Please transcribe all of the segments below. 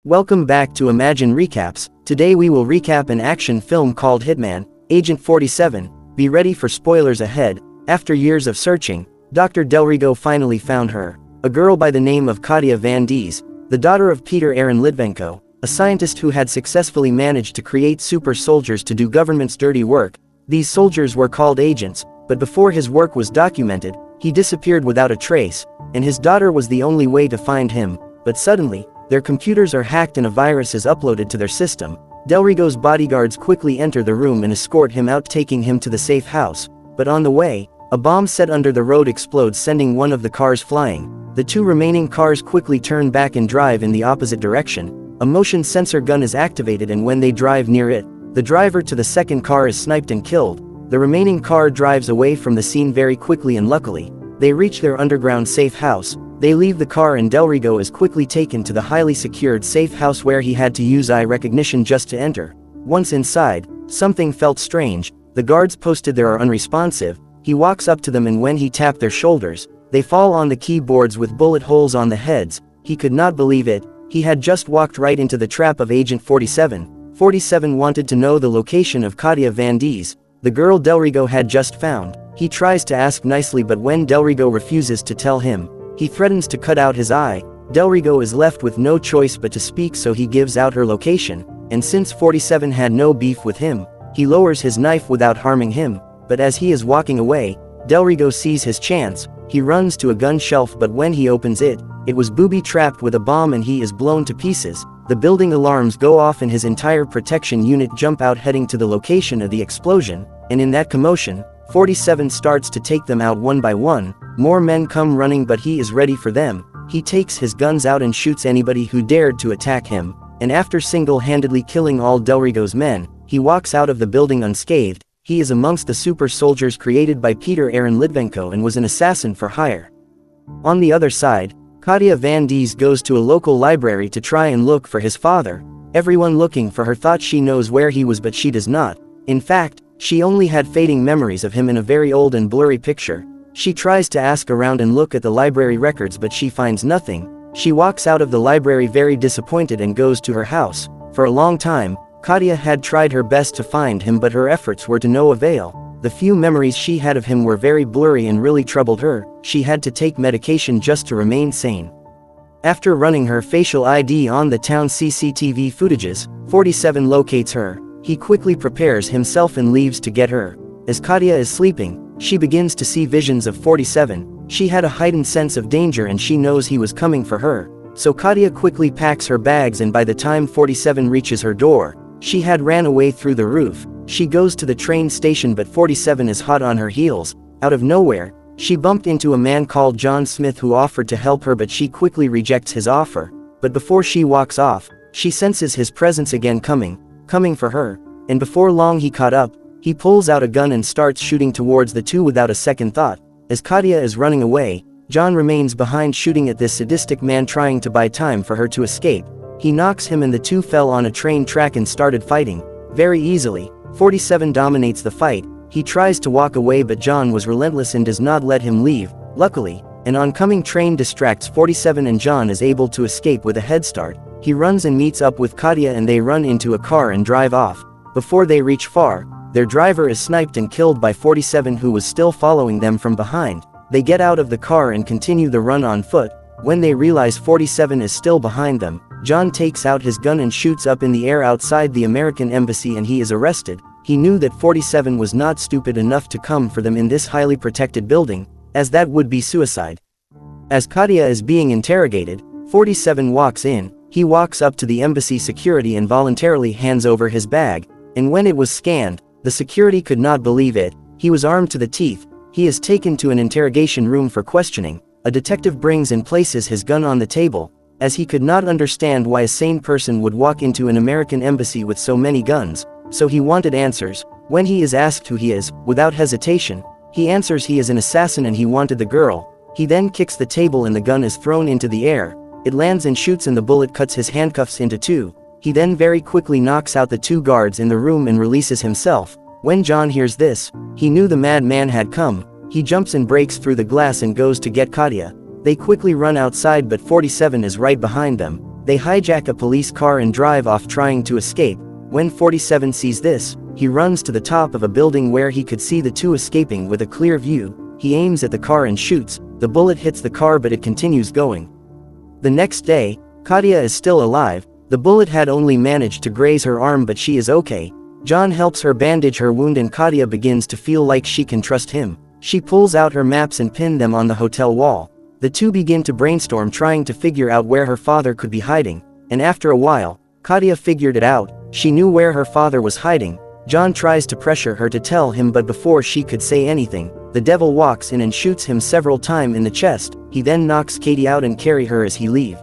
Welcome back to Imagine Recaps. Today we will recap an action film called Hitman, Agent 47. Be ready for spoilers ahead. After years of searching, Dr. Delrigo finally found her. A girl by the name of Katia Van Dies, the daughter of Peter Aaron Litvenko, a scientist who had successfully managed to create super soldiers to do government's dirty work. These soldiers were called agents, but before his work was documented, he disappeared without a trace, and his daughter was the only way to find him. But suddenly, their computers are hacked and a virus is uploaded to their system. Delrigo's bodyguards quickly enter the room and escort him out, taking him to the safe house. But on the way, a bomb set under the road explodes, sending one of the cars flying. The two remaining cars quickly turn back and drive in the opposite direction. A motion sensor gun is activated, and when they drive near it, the driver to the second car is sniped and killed. The remaining car drives away from the scene very quickly, and luckily, they reach their underground safe house. They leave the car and Delrigo is quickly taken to the highly secured safe house where he had to use eye recognition just to enter. Once inside, something felt strange. The guards posted there are unresponsive. He walks up to them, and when he tapped their shoulders, they fall on the keyboards with bullet holes on the heads. He could not believe it. He had just walked right into the trap of Agent 47. 47 wanted to know the location of Katia Van Dies, the girl Delrigo had just found. He tries to ask nicely, but when Delrigo refuses to tell him, he threatens to cut out his eye. Delrigo is left with no choice but to speak, so he gives out her location, and since 47 had no beef with him, he lowers his knife without harming him. But as he is walking away, Delrigo sees his chance. He runs to a gun shelf, but when he opens it, it was booby-trapped with a bomb and he is blown to pieces. The building alarms go off and his entire protection unit jump out, heading to the location of the explosion, and in that commotion, 47 starts to take them out one by one. More men come running, but he is ready for them. He takes his guns out and shoots anybody who dared to attack him, and after single-handedly killing all Delrigo's men, he walks out of the building unscathed. He is amongst the super soldiers created by Peter Aaron Litvenko and was an assassin for hire. On the other side, Katia Van Dies goes to a local library to try and look for his father. Everyone looking for her thought she knows where he was, but she does not. In fact, she only had fading memories of him in a very old and blurry picture. She tries to ask around and look at the library records, but she finds nothing. She walks out of the library very disappointed and goes to her house. For a long time, Katia had tried her best to find him, but her efforts were to no avail. The few memories she had of him were very blurry and really troubled her. She had to take medication just to remain sane. After running her facial ID on the town CCTV footages, 47 locates her. He quickly prepares himself and leaves to get her. As Katia is sleeping, she begins to see visions of 47. She had a heightened sense of danger and she knows he was coming for her. So Katia quickly packs her bags, and by the time 47 reaches her door, she had ran away through the roof. She goes to the train station, but 47 is hot on her heels. Out of nowhere, she bumped into a man called John Smith who offered to help her, but she quickly rejects his offer. But before she walks off, she senses his presence again coming for her, and before long he caught up. He pulls out a gun and starts shooting towards the two without a second thought. As Katia is running away, John remains behind, shooting at this sadistic man, trying to buy time for her to escape. He knocks him and the two fell on a train track and started fighting. Very easily, 47 dominates the fight. He tries to walk away, but John was relentless and does not let him leave. Luckily, an oncoming train distracts 47 and John is able to escape with a head start. He runs and meets up with Katia and they run into a car and drive off. Before they reach far, their driver is sniped and killed by 47, who was still following them from behind. They get out of the car and continue the run on foot. When they realize 47 is still behind them, John takes out his gun and shoots up in the air outside the American embassy and he is arrested. He knew that 47 was not stupid enough to come for them in this highly protected building, as that would be suicide. As Katia is being interrogated, 47 walks in. He walks up to the embassy security and voluntarily hands over his bag, and when it was scanned, the security could not believe it. He was armed to the teeth. He is taken to an interrogation room for questioning. A detective brings and places his gun on the table, as he could not understand why a sane person would walk into an American embassy with so many guns, so he wanted answers. When he is asked who he is, without hesitation, he answers he is an assassin and he wanted the girl. He then kicks the table and the gun is thrown into the air. It lands and shoots and the bullet cuts his handcuffs into two. He then very quickly knocks out the two guards in the room and releases himself. When John hears this, he knew the madman had come. He jumps and breaks through the glass and goes to get Katia. They quickly run outside, but 47 is right behind them. They hijack a police car and drive off trying to escape. When 47 sees this, he runs to the top of a building where he could see the two escaping with a clear view. He aims at the car and shoots. The bullet hits the car but it continues going. The next day, Katia is still alive. The bullet had only managed to graze her arm but she is okay. John helps her bandage her wound and Katia begins to feel like she can trust him. She pulls out her maps and pins them on the hotel wall. The two begin to brainstorm trying to figure out where her father could be hiding, and after a while, Katia figured it out. She knew where her father was hiding. John tries to pressure her to tell him but before she could say anything, the devil walks in and shoots him several times in the chest. He then knocks Katie out and carry her as he leave.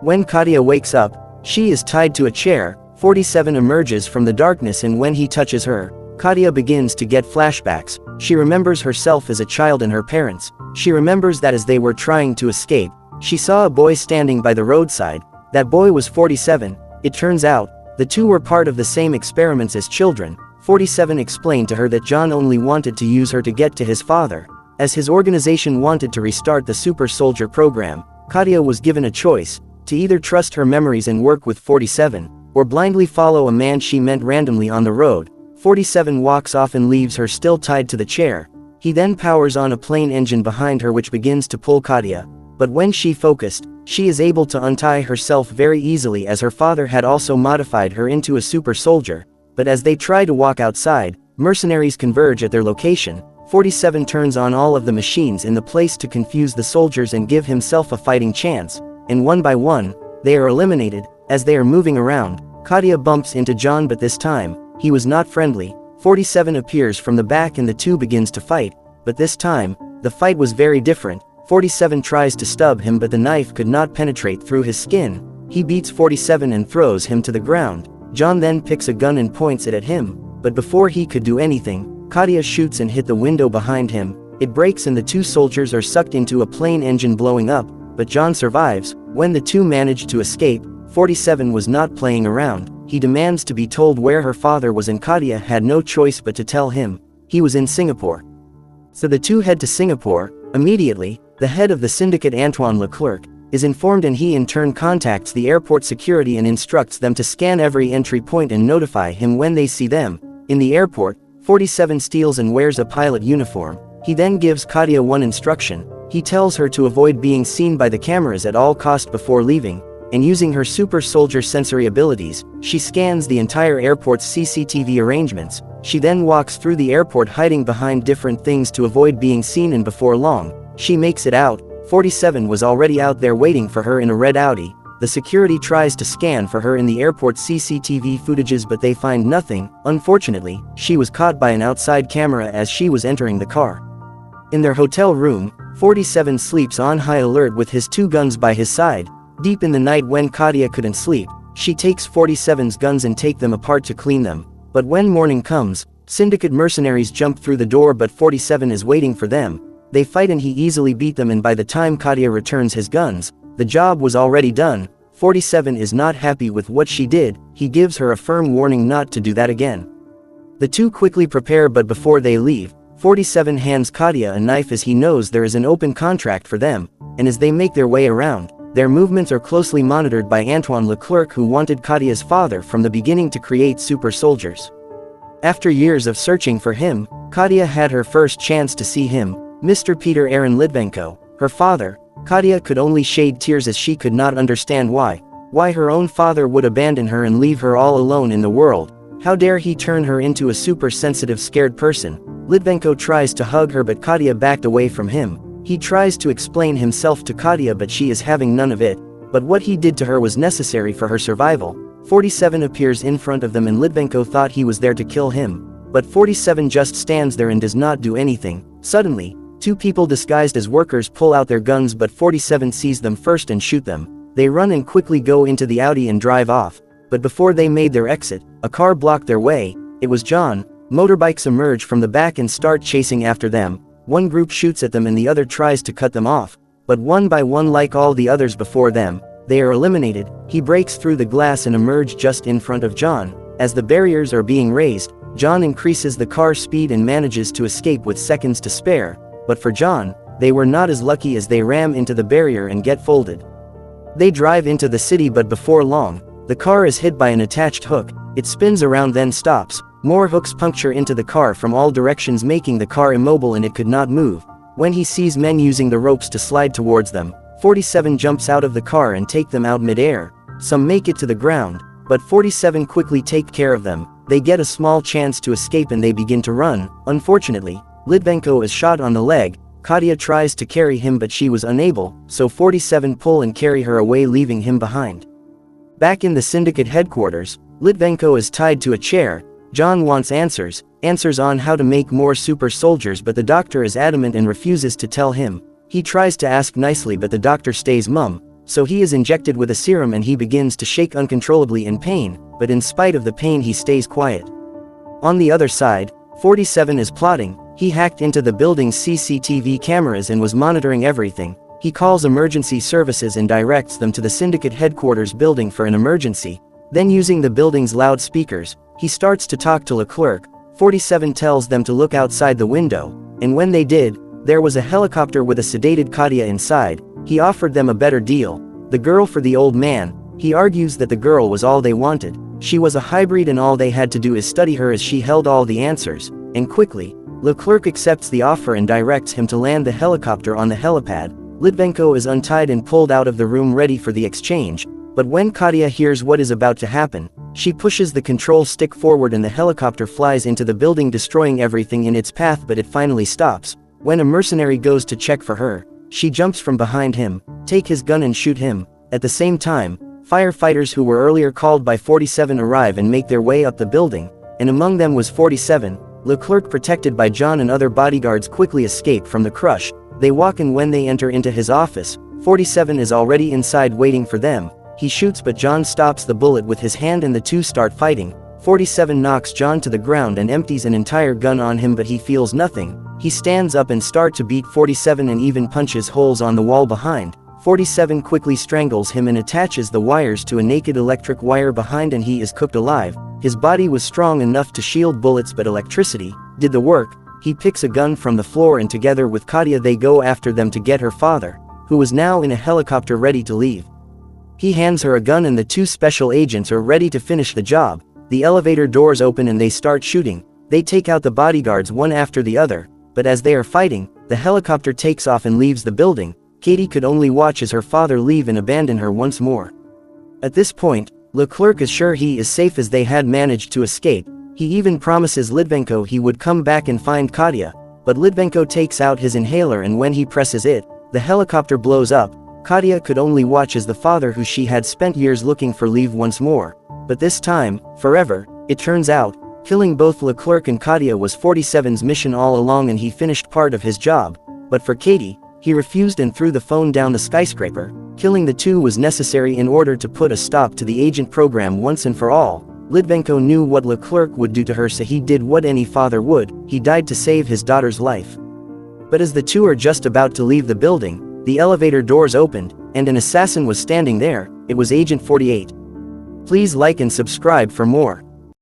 When Katia wakes up, she is tied to a chair. 47 emerges from the darkness and when he touches her, Katia begins to get flashbacks. She remembers herself as a child and her parents. She remembers that as they were trying to escape, she saw a boy standing by the roadside. That boy was 47. It turns out, the two were part of the same experiments as children. 47 explained to her that John only wanted to use her to get to his father. As his organization wanted to restart the super soldier program, Katia was given a choice, to either trust her memories and work with 47, or blindly follow a man she met randomly on the road. 47 walks off and leaves her still tied to the chair. He then powers on a plane engine behind her which begins to pull Katia. But when she focused, she is able to untie herself very easily as her father had also modified her into a super soldier. But as they try to walk outside, mercenaries converge at their location. 47 turns on all of the machines in the place to confuse the soldiers and give himself a fighting chance, and one by one, they are eliminated. As they are moving around, Katia bumps into John but this time, he was not friendly. 47 appears from the back and the two begins to fight, but this time, the fight was very different. 47 tries to stab him but the knife could not penetrate through his skin. He beats 47 and throws him to the ground. John then picks a gun and points it at him, but before he could do anything, Katia shoots and hit the window behind him. It breaks and the two soldiers are sucked into a plane engine blowing up, but John survives. When the two manage to escape, 47 was not playing around. He demands to be told where her father was and Katia had no choice but to tell him. He was in Singapore. So the two head to Singapore. Immediately, the head of the syndicate Antoine Leclerc is informed and he in turn contacts the airport security and instructs them to scan every entry point and notify him when they see them. In the airport, 47 steals and wears a pilot uniform. He then gives Katia one instruction. He tells her to avoid being seen by the cameras at all cost before leaving, and using her super soldier sensory abilities, she scans the entire airport's CCTV arrangements. She then walks through the airport hiding behind different things to avoid being seen and before long, she makes it out. 47 was already out there waiting for her in a red Audi. The security tries to scan for her in the airport's CCTV footages but they find nothing. Unfortunately, she was caught by an outside camera as she was entering the car. In their hotel room, 47 sleeps on high alert with his two guns by his side. Deep in the night when Katia couldn't sleep, she takes 47's guns and take them apart to clean them. But when morning comes, syndicate mercenaries jump through the door but 47 is waiting for them. They fight and he easily beat them and by the time Katia returns his guns, the job was already done. 47 is not happy with what she did. He gives her a firm warning not to do that again. The two quickly prepare but before they leave, 47 hands Katia a knife as he knows there is an open contract for them, and as they make their way around, their movements are closely monitored by Antoine Leclerc who wanted Katia's father from the beginning to create super soldiers. After years of searching for him, Katia had her first chance to see him, Mr. Peter Aaron Litvenko, her father. Katia could only shed tears as she could not understand why her own father would abandon her and leave her all alone in the world. How dare he turn her into a super sensitive scared person. Litvenko tries to hug her but Katia backed away from him. He tries to explain himself to Katia but she is having none of it. But what he did to her was necessary for her survival. 47 appears in front of them and Litvenko thought he was there to kill him. But 47 just stands there and does not do anything. Suddenly, two people disguised as workers pull out their guns but 47 sees them first and shoot them. They run and quickly go into the Audi and drive off. But before they made their exit, a car blocked their way. It was John. Motorbikes emerge from the back and start chasing after them. One group shoots at them and the other tries to cut them off. But one by one like all the others before them, they are eliminated. He breaks through the glass and emerges just in front of John. As the barriers are being raised, John increases the car's speed and manages to escape with seconds to spare. But for John, they were not as lucky as they ram into the barrier and get folded. They drive into the city, but before long, the car is hit by an attached hook. It spins around, then stops. More hooks puncture into the car from all directions, making the car immobile and it could not move. When he sees men using the ropes to slide towards them, 47 jumps out of the car and take them out mid-air. Some make it to the ground, but 47 quickly take care of them. They get a small chance to escape and they begin to run. Unfortunately, Litvenko is shot on the leg. Katya tries to carry him, but she was unable, so 47 pull and carry her away, leaving him behind. Back in the syndicate headquarters, Litvenko is tied to a chair. John wants answers on how to make more super soldiers, but the doctor is adamant and refuses to tell him. He tries to ask nicely, but the doctor stays mum, so he is injected with a serum and he begins to shake uncontrollably in pain, but in spite of the pain he stays quiet. On the other side, 47 is plotting. He hacked into the building's CCTV cameras and was monitoring everything. He calls emergency services and directs them to the syndicate headquarters building for an emergency. Then, using the building's loudspeakers, he starts to talk to Leclerc. 47 tells them to look outside the window, and when they did, there was a helicopter with a sedated Katya inside. He offered them a better deal, the girl for the old man. He argues that the girl was all they wanted. She was a hybrid and all they had to do is study her, as she held all the answers, and quickly. Leclerc accepts the offer and directs him to land the helicopter on the helipad. Litvenko is untied and pulled out of the room ready for the exchange, but when Katya hears what is about to happen, she pushes the control stick forward and the helicopter flies into the building, destroying everything in its path, but it finally stops. When a mercenary goes to check for her, she jumps from behind him, take his gun and shoot him. At the same time, firefighters who were earlier called by 47 arrive and make their way up the building, and among them was 47. Leclerc, protected by John and other bodyguards, quickly escape from the crush. They walk in. When they enter into his office, 47 is already inside waiting for them. He shoots, but John stops the bullet with his hand and the two start fighting. 47 knocks John to the ground and empties an entire gun on him, but he feels nothing. He stands up and starts to beat 47 and even punches holes on the wall behind. 47 quickly strangles him and attaches the wires to a naked electric wire behind, and he is cooked alive. His body was strong enough to shield bullets, but electricity did the work. He picks a gun from the floor and together with Katya they go after them to get her father, who was now in a helicopter ready to leave. He hands her a gun and the two special agents are ready to finish the job. The elevator doors open and they start shooting. They take out the bodyguards one after the other, but as they are fighting, the helicopter takes off and leaves the building. Katie could only watch as her father leave and abandon her once more. At this point, Leclerc is sure he is safe as they had managed to escape. He even promises Litvenko he would come back and find Katya, but Litvenko takes out his inhaler and when he presses it, the helicopter blows up. Katya could only watch as the father who she had spent years looking for leave once more, but this time, forever. It turns out, killing both Leclerc and Katya was 47's mission all along and he finished part of his job, but for Katie, he refused and threw the phone down the skyscraper. Killing the two was necessary in order to put a stop to the agent program once and for all. Litvenko knew what Leclerc would do to her, so he did what any father would. He died to save his daughter's life. But as the two are just about to leave the building, the elevator doors opened, and an assassin was standing there. It was Agent 48. Please like and subscribe for more.